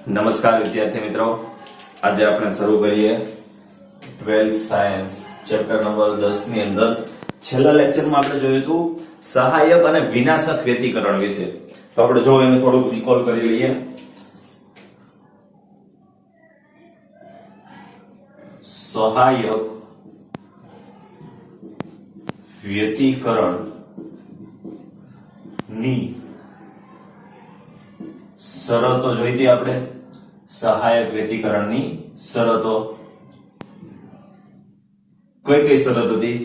નમસ્કાર વિદ્યાર્થી મિત્રો, આજે આપણે શરૂ કરીએ 12th સાયન્સ ચેપ્ટર નંબર 10 ની અંદર છેલ્લા લેક્ચરમાં આપણે જોયું હતું સહાયક અને વિનાશક વ્યતિકરણ વિશે. તો આપણે જો એને થોડુંક રિકોલ કરી લઈએ. સહાયક વ્યતિકરણ ની શરતો જોઈતી આપણે. સહાયક વ્યતિકરણની શરતો કઈ શરત હતી?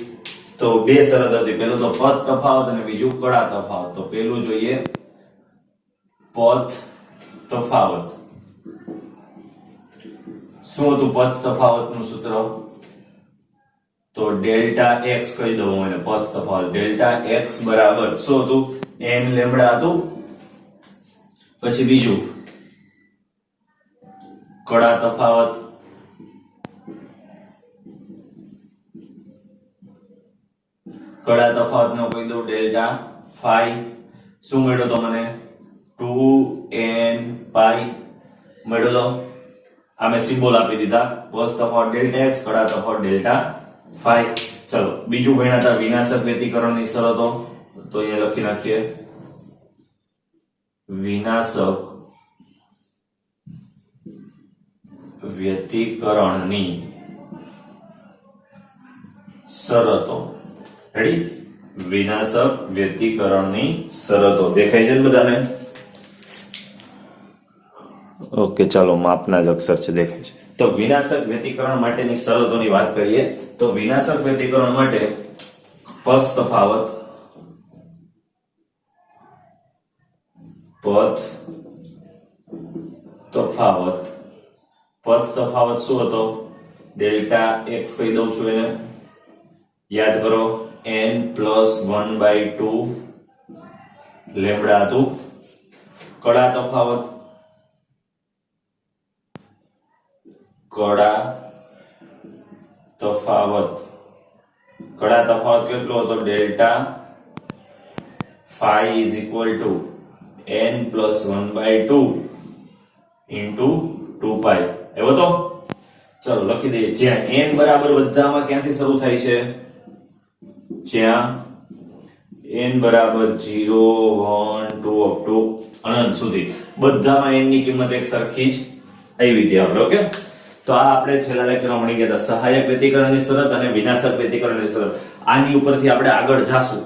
તો બે શરત હતી. પેલું તો પદ તફાવત અને બીજું કડા તફાવત. તો પેલું જોઈએ પદ તફાવત. શું હતું પદ તફાવતનું સૂત્ર? તો ડેલ્ટા એક્સ કહી દઉં હું એને. પદ તફાવત ડેલ્ટા એક્સ બરાબર શું હતું? n લેમ્બડા હતું. પછી બીજું કડા તફાવત. કડા તફાવત નો કહી દઉં ડેલ્ટા ફાઈ. શું મળ્યો તો મને? 2n પાઈ મળ્યો તો. આ મેં સિમ્બોલ આપી દીધા. પદ તફાવત ડેલ્ટા એક્સ, કડા તફાવત ડેલ્ટા ફાઈ. ચલો બીજું ભણ્યા હતા વિનાશક વ્યતિકરણની શરતો. તો અહીંયા લખી નાખીએ વિનાશક વ્યતિકરણની શરતો. રેડી? વિનાશક વ્યતિકરણની શરતો દેખાય છે બધાને? ઓકે, ચાલો માપના જ અક્ષર છે, દેખાય છે. તો વિનાશક વ્યતિકરણ માટેની શરતોની વાત કરીએ તો વિનાશક વ્યતિકરણ માટે પદ તફાવત શું હતો? ડેલ્ટા એક્સ કહી દઉં છું એને. યાદ કરો n + 1/2 લેમ્બડા હતું. કડા તફાવત કેટલો હતો? Delta phi = n + 1/2 * 2π. એવો તો ચલો લખી દઈએ. જ્યાં n બરાબર બધામાં ક્યાંથી શરૂ થાય છે? જ્યાં n બરાબર 0 1 2 અપ ટુ અનંત સુધી બધામાં n ની કિંમત એક સરખી જ આવી હતી આપણે. ઓકે, તો આ આપણે છેલ્લા લેક્ચરમાં ભણી ગયા હતા સહાયક વ્યતિકરણની શરત અને વિનાશક વ્યતિકરણની શરત. આની ઉપરથી આપણે આગળ જાશું.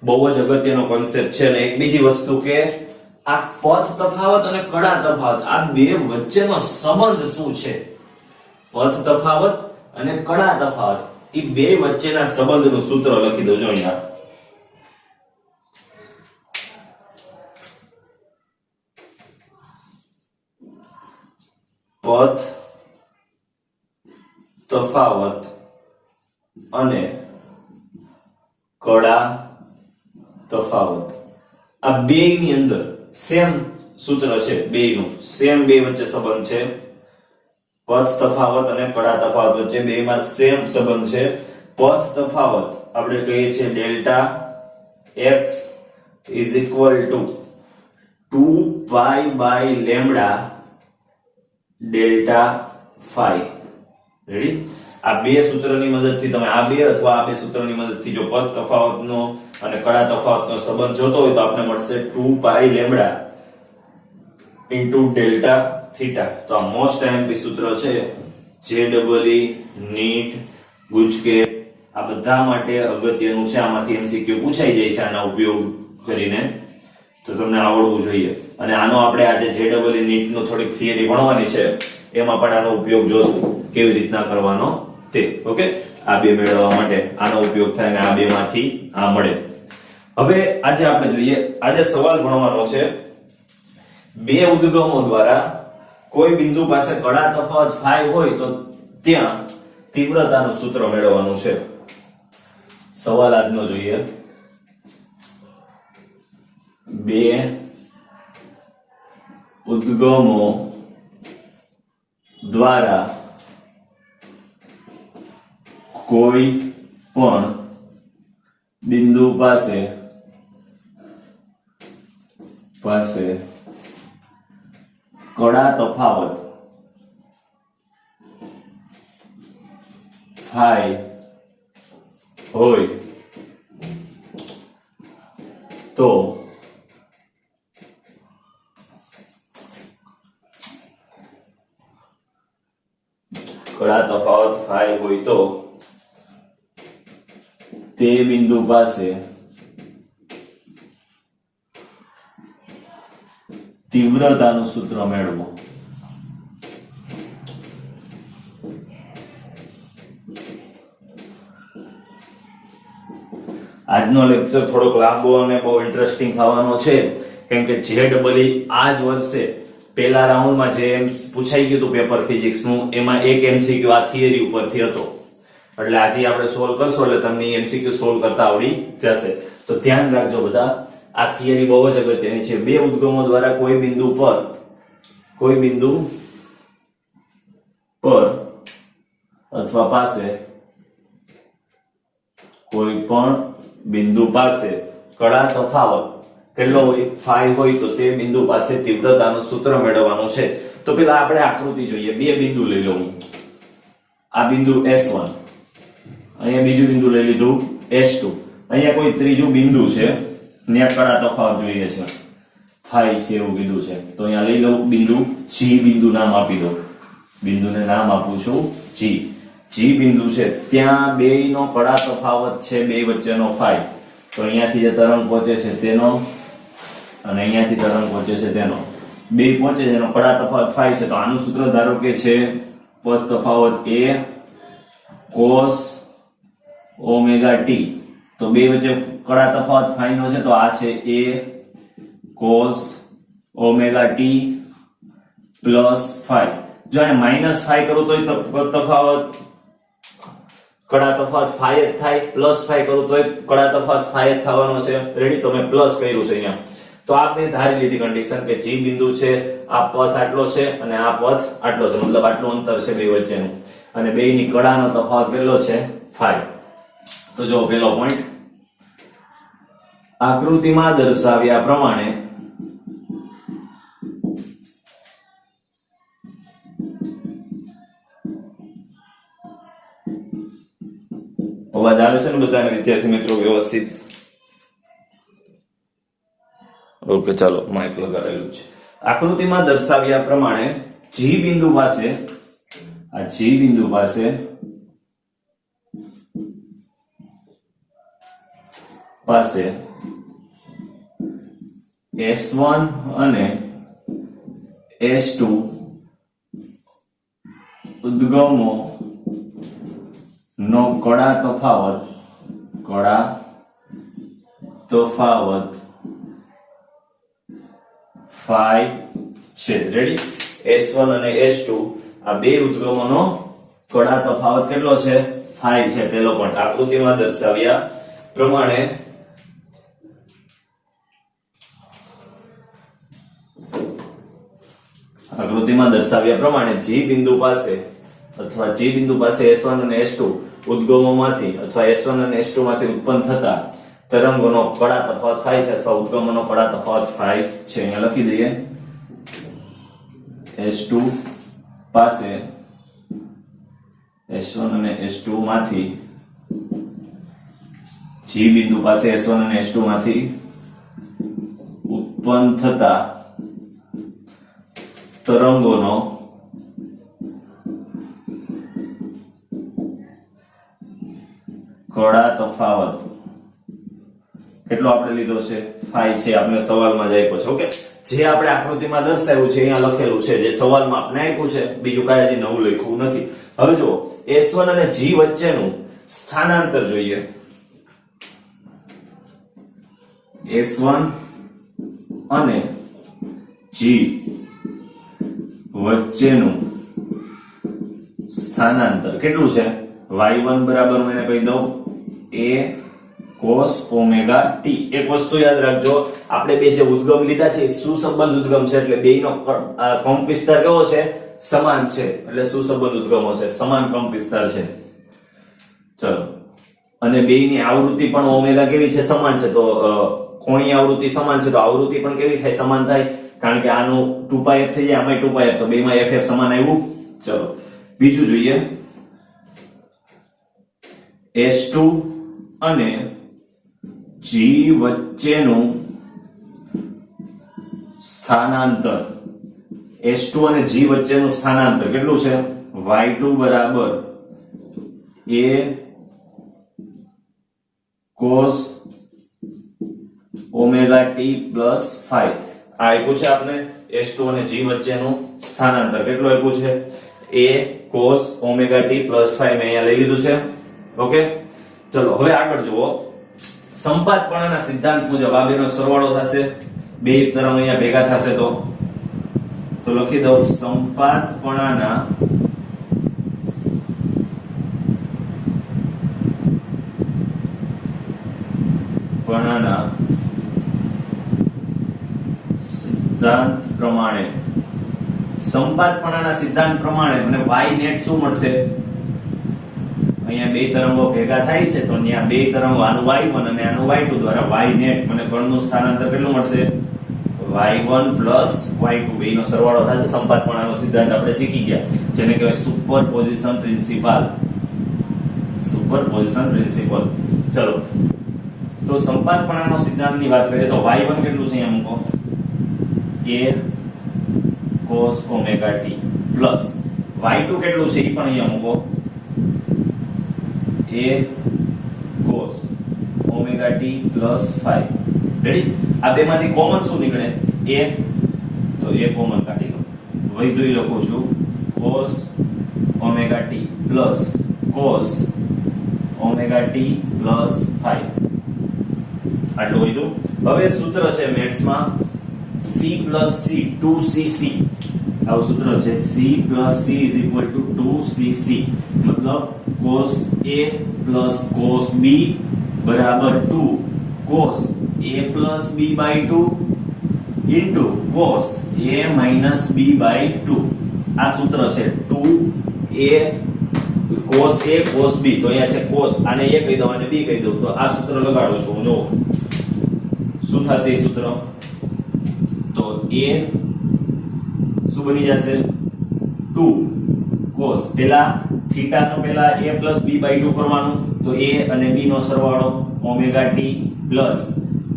બહુ જ અગત્યનો કોન્સેપ્ટ છે. અને એક બીજી વસ્તુ કે આ પદ તફાવત અને કડા તફાવત, આ બે વચ્ચેનો સંબંધ શું છે? પદ તફાવત અને કડા તફાવત, એ બે વચ્ચેના સંબંધનું સૂત્ર લખી દો. જો અહીંયા પદ તફાવત અને કડા તફાવત, આ બે ની અંદર સેમ સૂત્ર છે. બેયનું સેમ, બે વચ્ચે સંબંધ છે. પદ તફાવત અને કડા તફાવત વચ્ચે બેમાં સેમ સંબંધ છે. પદ તફાવત આપણે કહીએ છીએ delta x = 2π / lambda delta phi. Ready? આ બે સૂત્રની મદદથી તમે આ બે અથવા આ બે સૂત્રની મદદથી જો પદ તફાવતનો અને કડા તફાવતનો સંબંધ જોતો હોય તો આપણે મળશે 2π લેમ્બડા * ડેલ્ટા થીટા. તો આ મોસ્ટ આઈએમપી સૂત્ર છે. JEE નીટ ગુજકેટ આ બધા માટે અગત્યનું છે. આમાંથી એમસીક્યુ પૂછાઈ જાય છે આના ઉપયોગ કરીને, તો તમને આવડવું જોઈએ. અને આનો આપણે આજે JEE નીટ નો થોડીક થિયરી ભણવાની છે, એમાં પણ આનો ઉપયોગ જોશું કેવી રીતના કરવાનો તે. ઓકે, આ બે મેળવવા માટે આનો ઉપયોગ થાય અને આ બે માંથી આ મળે. હવે આજે આપણે જોઈએ, આજે સવાલ ભણવાનો છે બે ઉદ્ગમો દ્વારા કોઈ બિંદુ પાસે કડા તફાવત ફાઈ હોય તો ત્યાં તીવ્રતાનું સૂત્ર મેળવવાનું છે. સવાલ આજનો જોઈએ. બે ઉદ્ગમો દ્વારા કોઈ પણ બિંદુ પાસે કડા તફાવત ફાઈ હોય તો કડા તફાવત ફાઈ હોય તો તે બિંદુ પાસે તીવ્રતાનું સૂત્ર મેળવો. આજનો લેક્ચર થોડોક લાંબો અને બહુ ઇન્ટરેસ્ટિંગ થવાનો છે, કેમ કે JEE આ જ વર્ષે પહેલા રાઉન્ડમાં જે પૂછાઈ ગયું હતું પેપર ફિઝિક્સ નું, એમાં એક MCQ આ થિયરી ઉપરથી હતો. એટલે આજે આપણે સોલ્વ કરશું એટલે તમને MCQ સોલ્વ કરતા આવડી જશે. તો ધ્યાન રાખજો બધા, આ થિયરી બહુ જ અગત્યની છે. બે ઉદ્ગમો દ્વારા કોઈ બિંદુ પર અથવા પાસે કોઈ પણ બિંદુ પાસે કડા તફાવત કેટલો હોય, ફાઈ હોય તો તે બિંદુ પાસે તીવ્રતાનું સૂત્ર મેળવવાનું છે. તો પેલા આપણે આકૃતિ જોઈએ. બે બિંદુ લઈ લઉં. આ બિંદુ S1, અહીંયા બીજું બિંદુ લઈ લીધું S2, અહીંયા કોઈ ત્રીજું બિંદુ છે, ત્યાં કડા તફાવત જોઈએ છે, ફાઈ છે એવું કીધું છે. તો અહીંયા લઈ લઉં બિંદુ G. બિંદુ નામ આપી દો, બિંદુને નામ આપું છું G. G બિંદુ છે, ત્યાં બેયનો કડા તફાવત છે, બે વચ્ચેનો ફાઈ. તો અહીંયાથી જે તરંગ પહોંચે છે તેનો અને અહીંયાથી તરંગ પહોંચે છે તેનો, બે પહોંચે છે, એનો કડા તફાવત ફાઈ છે. તો આનું સૂત્ર ધારો કે છે પદ તફાવત A cos ઓમેગા t. તો બે વચ્ચે કડા તફાવત ફાઈ નો છે, તો આ છે A cos omega t plus phi. જો આ માઈનસ ફાઈ કરું તો તફાવત કડા તફાવત ફાઈ જ થાય, પ્લસ ફાઈ કરું તો કડા તફાવત ફાઈ જ થવાનો છે. રેડી? તો મેં પ્લસ કર્યું છે અહીંયા. તો આપણે ધારી લીધી કન્ડિશન કે G બિંદુ છે, આ પથ આટલો છે અને આ પથ આટલો છે, મતલબ આટલું અંતર છે બે વચ્ચેનું, અને બેયની કડાનો તફાવત કેટલો છે? ફાઈ. તો જો પેલો પોઈન્ટ, આકૃતિમાં દર્શાવ્યા પ્રમાણે અવાજ આવે છે ને બધાને વિદ્યાર્થી મિત્રો વ્યવસ્થિત? ઓકે, ચાલો માઇક લગાવેલું છે. આકૃતિમાં દર્શાવ્યા પ્રમાણે G બિંદુ પાસે, આ G બિંદુ પાસે S1 અને S2 ઉદ્ગમો નો કડા તફાવત ફાઈ છે. રેડી? S1 અને S2 આ બે ઉદ્ગમોનો કડા તફાવત કેટલો છે? ફાઈ છે. પેલો પોઈન્ટ, આકૃતિમાં દર્શાવ્યા પ્રમાણે G બિંદુ પાસે અથવા G બિંદુ પાસે S1 અને S2 ઉદ્ગમોમાંથી અથવા S1 અને S2 માંથી ઉત્પન્ન થતા તરંગોનો કડા તફાવત ફાઈ છે, અથવા ઉદ્ગમોનો કડા તફાવત ફાઈ છે. અહીંયા લખી દઈએ, S2 પાસે S1 અને S2 માંથી, G બિંદુ પાસે S1 અને S2 માંથી ઉત્પન્ન થતા તરંગોનો કડા તફાવત કેટલો આપણે લીધો છે? ફાઈ છે. આપણે સવાલમાં જ આપ્યો છે. ઓકે, જે આપણે આકૃતિમાં દર્શાવ્યું છે અહીંયા લખેલું છે, જે સવાલમાં આપણે આપ્યું છે, બીજું કાંઈ હજી નવું લખ્યું નથી. હવે જો S1 અને G વચ્ચેનું સ્થાનાંતર જોઈએ. S1 અને G વચ્ચેનું સ્થાનાંતર કેટલું છે? y1 બરાબર હું એને કહી દઉં A cos ઓમેગા t. એક વસ્તુ યાદ રાખજો, આપણે બે જે ઉદ્ગમ લીધા છે સુસંબંધ ઉદ્ગમ છે, એટલે બેયનો કંપ વિસ્તાર કેવો છે? સમાન છે. એટલે સુસંબંધ ઉદ્ગમો છે, સમાન કંપ વિસ્તાર છે. ચલો, અને બેયની આવૃત્તિ પણ ઓમેગા કેવી છે? સમાન છે. તો કોણીય આવૃત્તિ સમાન છે, તો આવૃત્તિ પણ કેવી થાય? સમાન થાય. કારણ કે આનું 2πf થઈ જાય, આમાં 2πf, તો બેમાં ff સમાન આવ્યું. ચલો બીજું જોઈએ, S2 અને G વચ્ચેનું સ્થાનાંતર, S2 અને G વચ્ચેનું સ્થાનાંતર કેટલું છે? y2 બરાબર a cos omega t plus 5. આ આપ્યું છે આપણે S2 અને G વચ્ચેનું સ્થાનાંતર. કેટલું આપ્યું છે? a cos omega t plus 5 મેં અહીંયા લઈ લીધું છે. ઓકે, ચલો હવે આગળ જુઓ. સંપાતપણાના સિદ્ધાંત મુજબ આ બેનો સરવાળો થશે, બે તરફ અહીંયા ભેગા થશે તો લખી દઉં સંપાતપણાના સિદ્ધાંત પ્રમાણે, સંપાતપણાના સિદ્ધાંત પ્રમાણે મને y નેટ શું મળશે? અહીંયા બે તરંગો ભેગા થાય છે તો અહીંયા બે તરંગો, આનું y1 અને આનું y2 દ્વારા y નેટ મને કણનું સ્થાનાંતર કેટલું મળશે? y1 પ્લસ y2 બેનો સરવાળો થશે. સંપાતપણાનો સિદ્ધાંત આપણે શીખી ગયા, જેને કહેવાય સુપરપોઝિશન પ્રિન્સિપલ. Superposition principal. ચલો તો સંપાતપણાનો સિદ્ધાંતની વાત કરીએ તો y1 કેટલું છે અહીંયા મૂકો? a cos omega t plus y2 કેટલું છે એ પણ અહીંયા મૂકો? a cos omega t plus 5. Ready? આ બેમાંથી કોમન શું નીકળે? a, તો a કોમન કાઢી લો. વૈધું લખું છું cos omega t plus cos omega t plus 5. આટલું વૈધું. હવે સૂત્ર છે મેથ્સમાં c પ્લસ c 2cc. આવું સૂત્ર છે c plus c is equal to 2cc. મતલબ cos a plus cos b બરાબર 2 cos a plus b by 2 into cos a minus b by 2. આ સૂત્ર છે 2a cos a cos b. તો અહીંયા છે cos, આને a કહી દઉં અને b કહી દઉં, તો આ સૂત્ર લગાડું છું. જો શું થશે એ સૂત્ર? તો a શું બની જશે? 2 cos, પેલા થીટા નો પેલા a પ્લસ b બાય 2 કરવાનું, તો a અને b નો સરવાળો omega t plus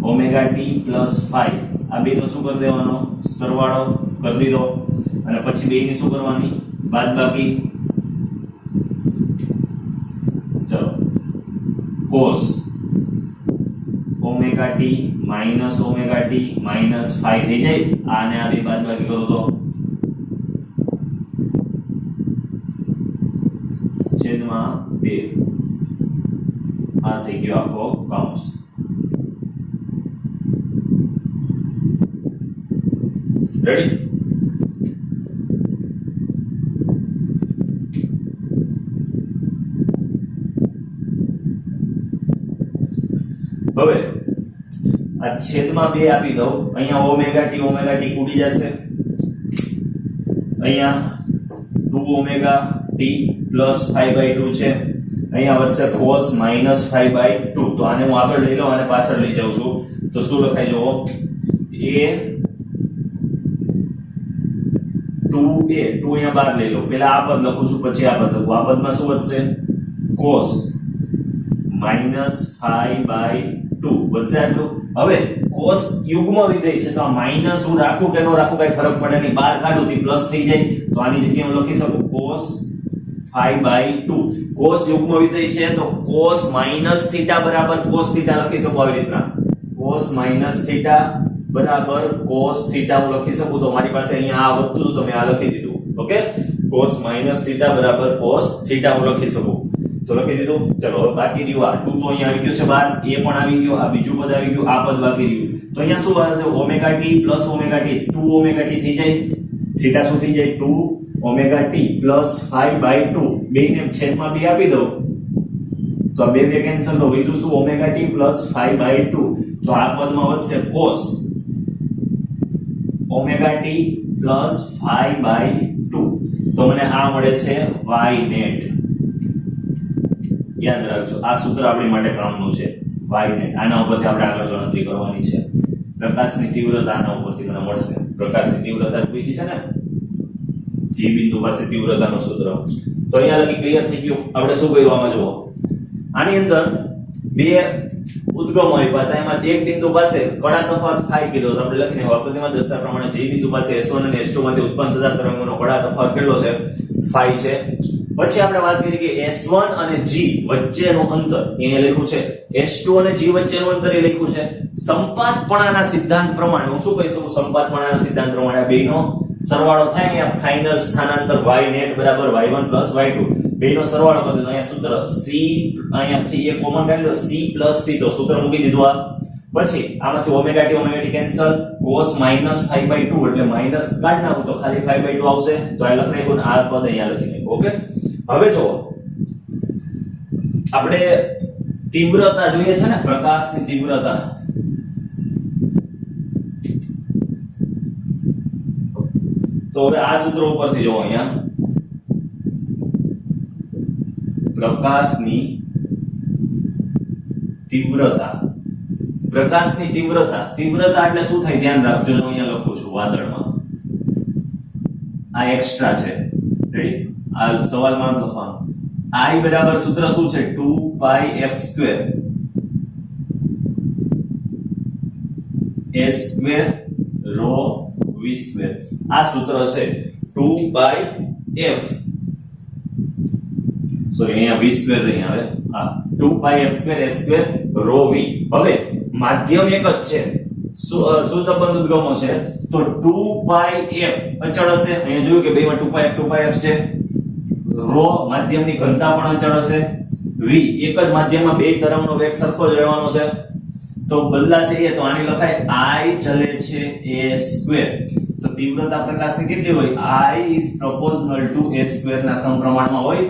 omega t plus 5. આ બે નો શું કરી દેવાનો? સરવાળો કરી દીધો. અને પછી બે ની શું કરવાની? બાદબાકી. ચલો cos omega t minus omega t minus 5 થઈ જાય. આને આ બે બાદબાકી કરો તો છેદમાં 2. આ થઈ ગયો આખો કૌંસ. રેડી? હવે આ છેદમાં 2 આપી દઉં. અહીંયા ઓમેગા t ઉડી જશે. અહીંયા 2 ઓમેગા t પ્લસ 5/2 છે. અહીંયા વધશે cos માઈનસ 5/2. તો આને હું આગળ લઈ લઉં અને પાછળ લઈ જાઉં છું. તો શું લખાય જુઓ? a 2a 2 અહીંયા બહાર લઈ લો. પહેલા આ પદ લખું છું, પછી આ પદ લખું. આ પદમાં શું વધશે? cos માઈનસ 5/2 વધશે આટલું. હવે cos યુગ્મ વિધેય છે તો આ માઈનસ હું રાખું કે ન રાખું કઈ ફરક પડે નહીં. બહાર કાઢું તો પ્લસ થઈ જાય. તો આની જગ્યાએ હું લખી શકું cos 5/2. cos યુગ્મ વિધેય છે તો cos માઈનસ થીટા બરાબર cos થીટા લખી શકું આવી રીતના. cos માઈનસ થીટા બરાબર cos થીટા હું લખી શકું. તો મારી પાસે અહીંયા આ વધતું તો મેં આ લખી દીધું. ઓકે, cos માઈનસ થીટા બરાબર cos થીટા હું લખી શકું. તો લખી દીધું. ચલો હવે બાકી રહ્યું આ 2 તો અહીંયા આવી ગયું છે બહાર, એ પણ આવી ગયું, આ બીજું પદ આવી ગયું, આ પદ બાકી રહ્યું. તો અહીંયા શું આવશે? Omega t plus omega t 2 omega t થઈ જાય. થીટા શું થઈ જાય? 2 ઓમેગા t પ્લસ 5/2. બેને છેદમાં 2 આપી દઉં તો આ બે કેન્સલ. તો વધ્યું શું? Omega t plus 5/2. તો આ પદમાં વધશે cos ઓમેગા t પ્લસ 5/2. તો મને આ મળે છે y નેટ. યાદ રાખજો, આ સૂત્ર આપણી માટે કામનું છે. y net. આના ઉપરથી આપણે આગળ ગણતરી કરવાની છે. પ્રકાશની તીવ્રતા આના ઉપરથી મને મળશે. પ્રકાશની તીવ્રતા પૂછી છે ને, G બિંદુ પાસે તીવ્રતાનું સૂત્ર. તો અહીંયા લગી ક્લિયર થઈ ગયું. આપણે શું કર્યું આમાં જુઓ, આની અંદર બે ઉદ્ગમો આપ્યા હતા, એમાં એક બિંદુ પાસે કડા તફાવત phi કીધો તો આપણે લખીને આકૃતિમાં દર્શાવ્યા પ્રમાણે G બિંદુ પાસે S1 અને S2 માંથી ઉત્પન્ન થતા તરંગોનો કડા તફાવત કેટલો છે? phi છે. પછી આપણે વાત કરી કે S1 અને G વચ્ચેનું અંતર અહીંયા લખ્યું છે, S2 અને G વચ્ચેનું અંતર એ લખ્યું છે. સંપાતપણાના સિદ્ધાંત પ્રમાણે હું શું કહી શકું? સંપાતપણાના સિદ્ધાંત પ્રમાણે આ બેનો સરવાળો થાય, અહીંયા ફાઇનલ સ્થાનાંતર y net બરાબર y1 y2 બેનો સરવાળો કરી દો. અહીંયા સૂત્ર c, અહીંયાથી એક કોમન કાઢી દો, c c તો સૂત્ર મૂકી દીધું આ. પછી આમાંથી ઓમેગા ટી કેન્સલ, cos -π/2 એટલે માઈનસ કાઢી નાખું તો ખાલી 5/2 આવશે. તો આ લખી નાખું, આ પદ અહીંયા લખી નાખું. ઓકે, હવે જો આપણે તીવ્રતા જોઈએ છે ને, પ્રકાશની તીવ્રતા. તો હવે આ સૂત્ર ઉપરથી જો અહીંયા પ્રકાશની તીવ્રતા, પ્રકાશની તીવ્રતા, તીવ્રતા એટલે શું થાય ધ્યાન રાખજો. હું અહીંયા લખું છું વાદળમાં, આ એક્સ્ટ્રા છે. રેડી? આ સવાલમાં લખવાનું I બરાબર સૂત્ર શું છે? 2πf² s² ρ v². આ સૂત્ર છે 2πf, સોરી અહીંયા v² નહીં આવે, આ 2πf² s² ρ v. હવે માધ્યમ એક જ છે, શું સંબંધ ઉદ્ગમો છે? તો 2πf અચળ હશે. અહીંયા જોયું કે બેમાં 2πf છે. ρ માધ્યમની ઘનતા પણ અચળ હશે. v એક જ માધ્યમમાં બે તરંગનો વેગ સરખો જ રહેવાનો છે, તો બદલાશે એ. તો આની લખાય I ચલે છે a². તો તીવ્રતા પ્રકાશની કેટલી હોય? I is proportional to a² ના સમપ્રમાણમાં હોય.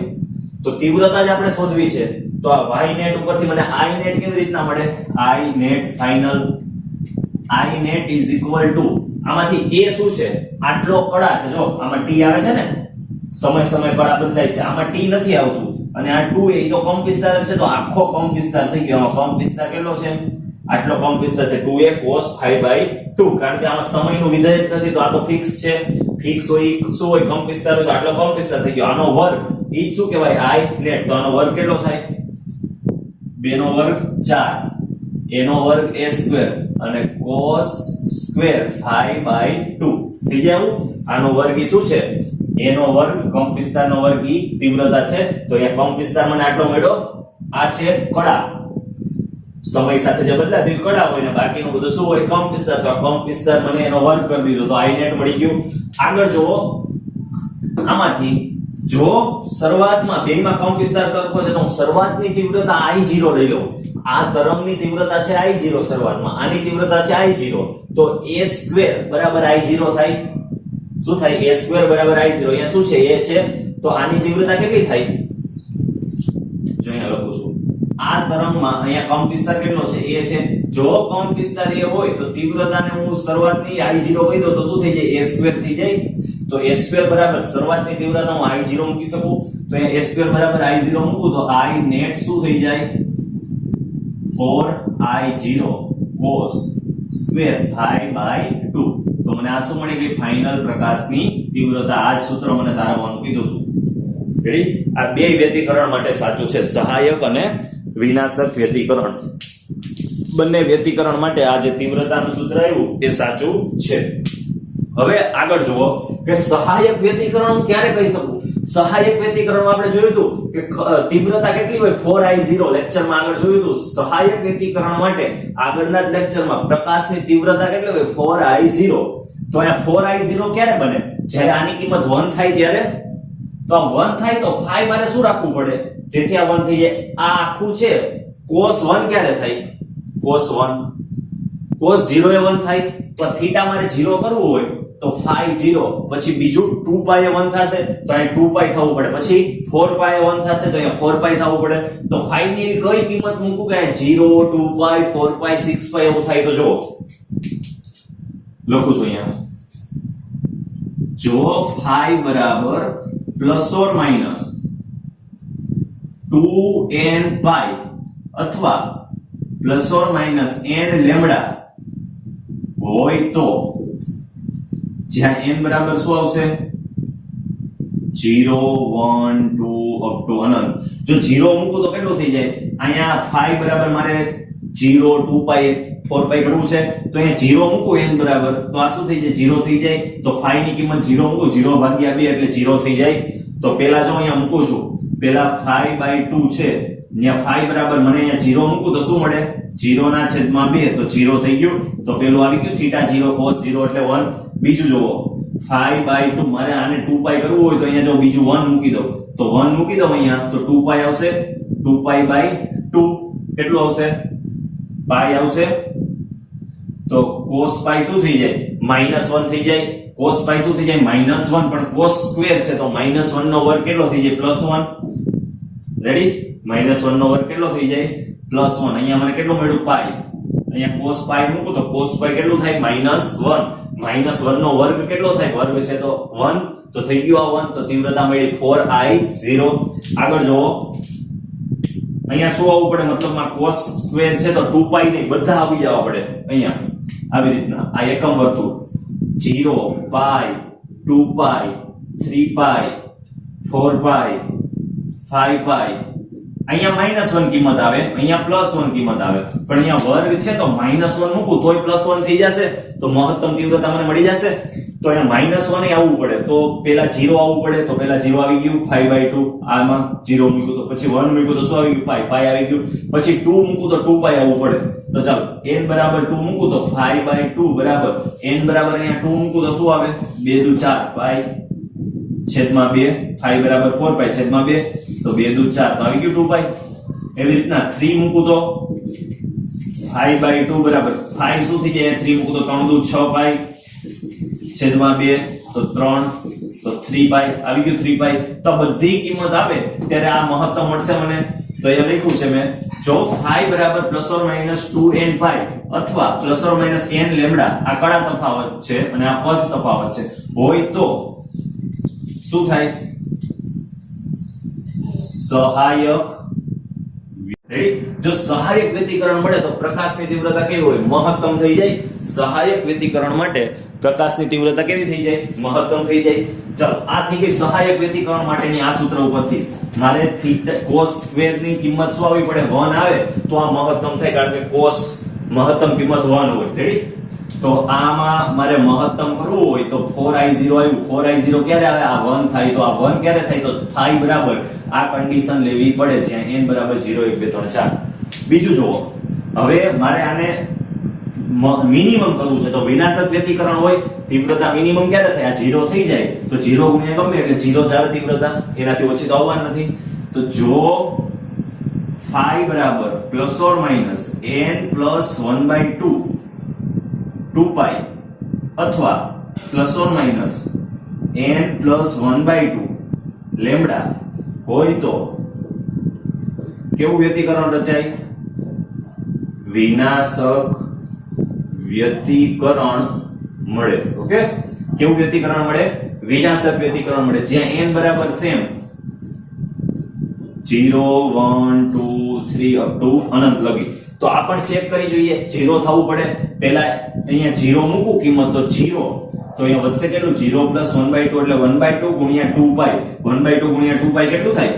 તો તીવ્રતા જ આપણે શોધવી છે. તો આ y net ઉપરથી મને I net કેવી રીતના મળે? I net final, I net is equal to, આમાંથી a શું છે? આટલો કડા છે. જો આમાં t આવે છે ને, સમય સમય કડા બદલાય છે, આમાં t નથી આવતું. અને આ 2a તો કંપ વિસ્તાર છે, તો આખો કંપ વિસ્તાર થઈ ગયો. આમાં કંપ વિસ્તાર કેટલો છે? આટલો કંપ વિસ્તાર છે 2a cos π/2. કારણ કે આમાં સમયનું વિધેય જ નથી, તો આ તો ફિક્સ છે. ફિક્સ હોય શું હોય? કંપ વિસ્તાર હોય, તો આટલો કંપ વિસ્તાર થઈ ગયો. આનો વર્ગ ઈ શું કહેવાય? I net. તો આનો વર્ગ કેટલો થાય? 2 નો વર્ગ 4, a નો વર્ગ a² અને cos સ્ક્વેર π/2 થઈ જાય. આનો વર્ગ ઈ શું છે? a નો વર્ગ, કંપ વિસ્તારનો વર્ગ ઈ તીવ્રતા છે. તો અહીંયા કંપ વિસ્તાર મને આટલો મળ્યો. આ છે કડા, સમય સાથે જે બદલાતી કડા હોય ને બાકીનું બધું શું હોય? કંપ વિસ્તાર. તો આ કંપ વિસ્તાર મને એનો વર્ગ કરી દીધો, તો I net મળી ગયું. આગળ જુઓ, આમાંથી જો શરૂઆતમાં બેમાં કંપ વિસ્તાર સરખો છે, તો હું શરૂઆતની તીવ્રતા I0 લઈ લઉં. આ તરંગની તીવ્રતા છે I0 શરૂઆતમાં, આની તીવ્રતા છે I0. તો a² બરાબર I0 થાય. શું થાય? a² બરાબર I0. અહીંયા શું છે? a છે. તો આની તીવ્રતા કેટલી થાય? જો અહીંયા લખું છું, આ તરંગમાં અહીંયા કંપ વિસ્તાર કેટલો છે? a છે. જો કંપ વિસ્તાર a હોય તો તીવ્રતાને હું શરૂઆતની I0 કહી દઉં તો શું થઈ જાય? a² થઈ જાય. તો a² બરાબર શરૂઆતની તીવ્રતા હું I0 મૂકી શકું. તો અહીંયા a² બરાબર I0 મૂકું તો I net શું થઈ જાય? 4I0 cos square π/2. તો મને આ શું મળી ગઈ? ફાઇનલ પ્રકાશની તીવ્રતા. આ જ સૂત્ર મને તારવવાનું કીધું હતું. રેડી? આ બે વ્યતિકરણ માટે સાચું છે, સહાયક અને વિનાશક વ્યતિકરણ. બંને વ્યતિકરણ માટે આ જે તીવ્રતાનું સૂત્ર આવ્યું એ સાચું છે. હવે આગળ જુઓ કે સહાયક વ્યતિકરણ હું ક્યારે કહી શકું? સહાયક વ્યતિકરણમાં આપણે જોયું હતું કે તીવ્રતા કેટલી હોય? 4I0 લેક્ચરમાં આગળ જોયું હતું. સહાયક વ્યતિકરણ માટે આગળના જ લેક્ચરમાં પ્રકાશની તીવ્રતા કેટલી હોય? 4I0. તો અહીંયા 4I0 ક્યારે બને? જ્યારે આની કિંમત 1 થાય ત્યારે. તો આ 1 થાય તો phi મારે શું રાખવું પડે જેથી આ 1 થઈ જાય? આ આખું છે cos 1 ક્યારે થાય? cos 1, cos 0 એ 1 થાય. તો થીટા મારે 0 કરવું હોય તો phi 0, પછી બીજું 2π એ 1 થશે તો અહીં 2π થવું પડે, પછી 4π એ 1 થશે તો અહીં 4π થવું પડે. તો phi ની એવી કઈ કિંમત મૂકું કે 0, 2π, 4π, 6π એવું થાય? તો જો લખું છું અહીંયા, જો phi બરાબર ±2n π અથવા ±n લેમ્ડા હોય તો જ્યાં n બરાબર શું આવશે 0 1 2 અપ ટુ અનંત. જો 0 મૂકું તો કેટલું થઈ જાય? અહીંયા 5 બરાબર મારે 0 2 પાઈ 4 પાઈ કરવું છે તો અહીંયા 0 મૂકું n બરાબર તો આ શું થઈ જાય? 0 થઈ જાય. તો 5 ની કિંમત 0 મૂકું 0 ભાગ્યા 2 એટલે 0 થઈ જાય. તો પેલા જો અહીંયા મૂકું છું પેલા 5/2 છે અહીંયા 5 બરાબર મને અહીંયા 0 મૂકું તો શું મળે? 0 ના છેદમાં 2 તો 0 થઈ ગયું. તો પેલું આવી ગયું θ 0 cos 0 એટલે 1. બીજું જોવો 5/2 મારે આને 2 પાઈ કરવું હોય તો અહીંયા જો બીજું 1 મૂકી દઉં તો 1 મૂકી દઉં અહીંયા તો 2 પાઈ આવશે. 2 પાઈ/2 કેટલું આવશે? પાઈ આવશે. તો cos પાઈ શું થઈ જાય? -1 થઈ જાય. cos પાઈ શું થઈ જાય? -1 પણ cos સ્ક્વેર છે તો -1 નો વર્ગ કેટલો થઈ જાય? +1. રેડી? -1 નો વર્ગ કેટલો થઈ જાય? +1. અહીંયા મને કેટલું મળ્યું? પાઈ. અહીંયા cos પાઈ મૂકું તો cos પાઈ કેટલું થાય? -1. -1 નો વર્ગ કેટલો થાય? વર્ગ છે તો 1 તો થઈ ગયું આ 1 તો તીવ્રતા મળી 4i0. આગળ જોવો અહીંયા શું આવવું પડે? મતલબમાં cos સ્ક્વેર છે તો 2 પાઈ નહીં બધા આવી જવા પડે. અહીંયા આવી રીતના આ એકમ વર્તુળ 0 પાઈ 2 પાઈ 3 પાઈ 4 પાઈ 5 પાઈ. અહીંયા -1 કિંમત આવે અહીંયા +1 કિંમત આવે પણ અહીંયા વર્ગ છે તો -1 મૂકું તોય +1 થઈ જશે તો મહત્તમ તીવ્રતા મને મળી જશે. તો અહીંયા -1 એ આવવું પડે તો પેલા 0 આવવું પડે તો પેલા 0 આવી ગયું 5/2 આમાં 0 મૂક્યું તો પછી 1 મૂક્યું તો શું આવી ગયું? પાઈ. પાઈ આવી ગયું. પછી 2 મૂકું તો 2 પાઈ આવવું પડે. તો ચાલો n બરાબર 2 મૂકું તો 5/2 બરાબર n બરાબર અહીંયા 2 મૂકું તો શું આવે? 2 દુ 4 પાઈ છેદમાં 2 5 બરાબર 4 પાઈ છેદમાં 2 તો 2 દુ 4 તો આવી ગયું 2 પાઈ. એવી રીતના 3 મૂકું તો 5/2 બરાબર 5 શું થઈ જાય? 3 મૂકું તો 3 દુ 6 પાઈ છેદમાં 2 તો 3 તો 3 પાઈ આવી ગયું 3 પાઈ. તો બધી કિંમત આવે ત્યારે આ મહત્તમ મળશે મને. તો અહીંયા લખ્યું છે મેં જો phi બરાબર ±2n પાઈ અથવા ±n લેમ્ડા આ કડા તફાવત છે અને આ પદ તફાવત છે હોય તો શું થાય? સહાયક. રેડી? જો સહાયક વ્યતિકરણ મળે તો પ્રકાશની તીવ્રતા કેવી હોય? મહત્તમ થઈ જાય. સહાયક વ્યતિકરણ માટે પ્રકાશની તીવ્રતા કેવી થઈ જાય? મહત્તમ થઈ જાય. ચલો આ થઈ ગઈ સહાયક વ્યતિકરણ માટેની આ સૂત્ર ઉપરથી મારે cos સ્ક્વેર ની કિંમત શું આવી પડે? 1 આવે તો આ મહત્તમ થાય કારણ કે cos મહત્તમ કિંમત 1 હોય. રેડી? તો આમાં મારે મહત્તમ કરવું હોય તો 4i0 આવ્યું. 4i0 ક્યારે આવે? આ 1 થાય તો આ 1 ક્યારે થાય? તો phi બરાબર આ કન્ડિશન લેવી પડે જ્યાં n બરાબર 0 1 2 3 4. બીજું જુઓ હવે મારે આને મિનિમમ કરવું છે તો વિનાશક વ્યતિકરણ હોય તીવ્રતા મિનિમમ ક્યારે થાય? આ 0 થઈ જાય તો 0 ગુણ્યા ગમે એટલે 0 જ આવે તીવ્રતા એનાથી ઓછી તો આવવાની નથી. તો જો phi બરાબર ±n+1/2 2 પાઈ અથવા ±n+1/2 લેમ્ડા હોય તો કેવું વ્યતિકરણ રચાય? વિનાશક વ્યતિકરણ મળે. ઓકે કેવું વ્યતિકરણ મળે? વિનાશક વ્યતિકરણ મળે જ્યાં n બરાબર સેમ 0 1 2 3 અપ ટુ અનંત લગી. તો આ પણ ચેક કરી જોઈએ 0 થવું પડે. પહેલા અહીંયા 0 મૂકું કિંમત તો 0 તો અહીંયા વધશે કેટલું? 0 + 1/2 એટલે 1/2 ગુણ્યા 2 પાઈ 1/2 ગુણ્યા 2 પાઈ કેટલું થાય?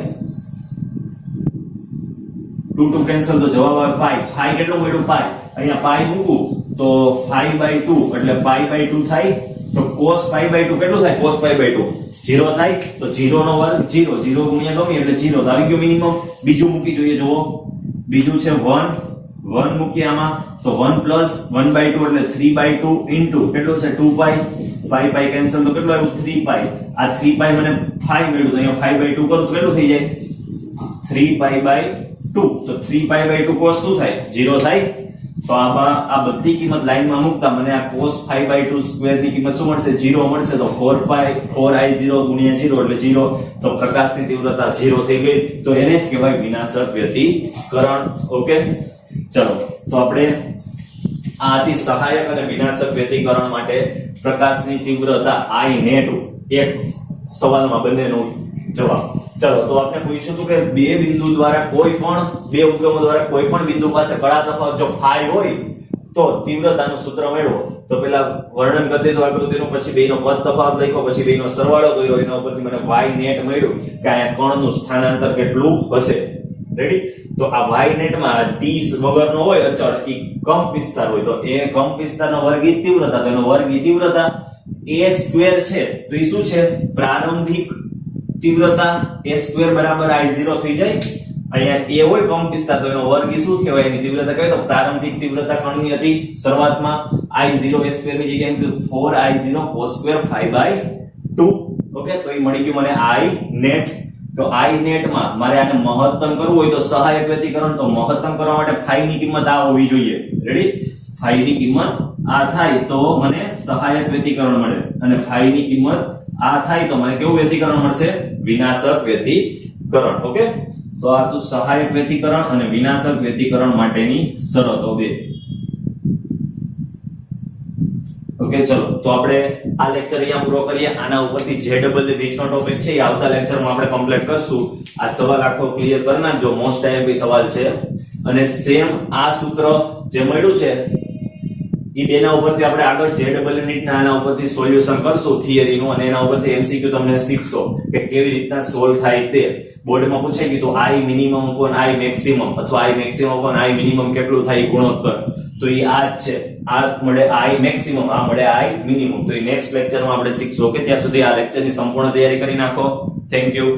2 કેન્સલ તો જવાબ આવે પાઈ. પાઈ કેટલું મળ્યું? પાઈ. અહીંયા પાઈ મૂકું તો 5/2 એટલે પાઈ/2 થાય તો cos પાઈ/2 કેટલું થાય? cos પાઈ/2 0 થાય તો 0 નો વર્ગ 0 0 ગુણ્યા ગમે એટલે 0 તો આવી ગયું મિનિમમ. બીજું મૂકી જોઈએ જુઓ બીજું છે 1 મૂકી આમાં તો 1 + 1/2 એટલે 3/2 ઇન્ટુ કેટલું છે? 2 પાઈ. પાઈ કેન્સલ તો કેટલું આવ્યું? 3 પાઈ. આ 3 પાઈ મને 5 મળ્યું તો અહીંયા 5/2 કરું તો કેટલું થઈ જાય? 3 પાઈ/2 તો 3 પાઈ/2 cos શું થાય? 0 થાય. તો આ બધી કિંમત લાઈનમાં મૂકતા મને આ cos 5/2 સ્ક્વેર ની કિંમત શું મળશે? 0 મળશે. તો 4i0 ગુણ્યા 0 એટલે 0 તો પ્રકાશની તીવ્રતા 0 થઈ ગઈ. તો એને જ કહેવાય વિનાશક વ્યતિકરણ. ઓકે ચલો તો આપણે આ હતી સહાયક અને વિનાશક વ્યતિકરણ માટે પ્રકાશની તીવ્રતા I net એક સવાલમાં બંનેનો જવાબ. ચલો તો આપણે પૂછ્યું હતું કે બે બિંદુ દ્વારા કોઈ પણ બે ઉદ્ગમો દ્વારા કોઈ પણ બિંદુ પાસે કડા તફાવત જો phi હોય તો તીવ્રતાનું સૂત્ર મેળવો તો પેલા વર્ણન કરી દીધું આકૃતિનું, પછી બેનો પદ તફાવત લખ્યો, પછી બેનો સરવાળો કર્યો, એના ઉપરથી મને y નેટ મળ્યું કે આ કણનું સ્થાનાંતર કેટલું હશે. રેડી? તો આ y નેટ માં t વગરનો હોય અચળ, ઈ કંપ વિસ્તાર હોય, તો એ કંપ વિસ્તારનો વર્ગી તીવ્રતા, તો એનો વર્ગી તીવ્રતા a સ્ક્વેર છે, તો ઈ શું છે? પ્રારંભિક તીવ્રતા a સ્ક્વેર બરાબર I0 થઈ જાય. અહીંયા a હોય કંપ વિસ્તાર, તો એનો વર્ગી શું કહેવાય? એની તીવ્રતા કહેવાય તો પ્રારંભિક તીવ્રતા કણની હતી શરૂઆતમાં I0 a સ્ક્વેર ની જગ્યાએ મૂક્યું 4I0 cos સ્ક્વેર 5/2. ઓકે, તો એ મળી ગયું મને I નેટ. તો I નેટ માં મારે આને મહત્તમ કરવું હોય તો સહાયક વ્યતિકરણ, તો મહત્તમ કરવા માટે phi ની કિંમત આ હોવી જોઈએ. રેડી? phi ની કિંમત આ થાય તો મને સહાયક વ્યતિકરણ મળે, અને phi ની કિંમત આ થાય તો મને કેવું વ્યતિકરણ મળશે? વિનાશક વ્યતિકરણ. ઓકે, તો આ તો સહાયક વ્યતિકરણ અને વિનાશક વ્યતિકરણ માટેની શરતો બે. ઓકે, ચલો તો આપણે આ લેક્ચર અહીંયા પૂરો કરીએ. આના ઉપરથી જે ડબલ રીત નો ટોપિક છે એ આવતા લેક્ચરમાં આપણે કમ્પ્લીટ કરશું. આ સવાલ આખો ક્લિયર કરી નાખજો, મોસ્ટ આઈએમપી સવાલ છે. અને સેમ આ સૂત્ર જે મળ્યું છે ઈ બેના ઉપરથી આપણે આગળ જે ડબલ યુનિટ ના આના ઉપરથી સોલ્યુશન કરશું થિયરીનું, અને એના ઉપરથી એમસીક્યુ તમને શીખશો કે કેવી રીતના સોલ્વ થાય તે. બોર્ડમાં પૂછાય કે તો I minimum upon I maximum અથવા I maximum upon I minimum કેટલું થાય ગુણોત્તર, તો ઈ આ જ છે. આ મળે I મેક્સિમમ, આ મળે I મિનિમમ. તો ઈ નેક્સ્ટ લેક્ચરમાં આપણે શીખશું. ઓકે, ત્યાં સુધી આ લેક્ચરની સંપૂર્ણ તૈયારી કરી નાખો. Thank you.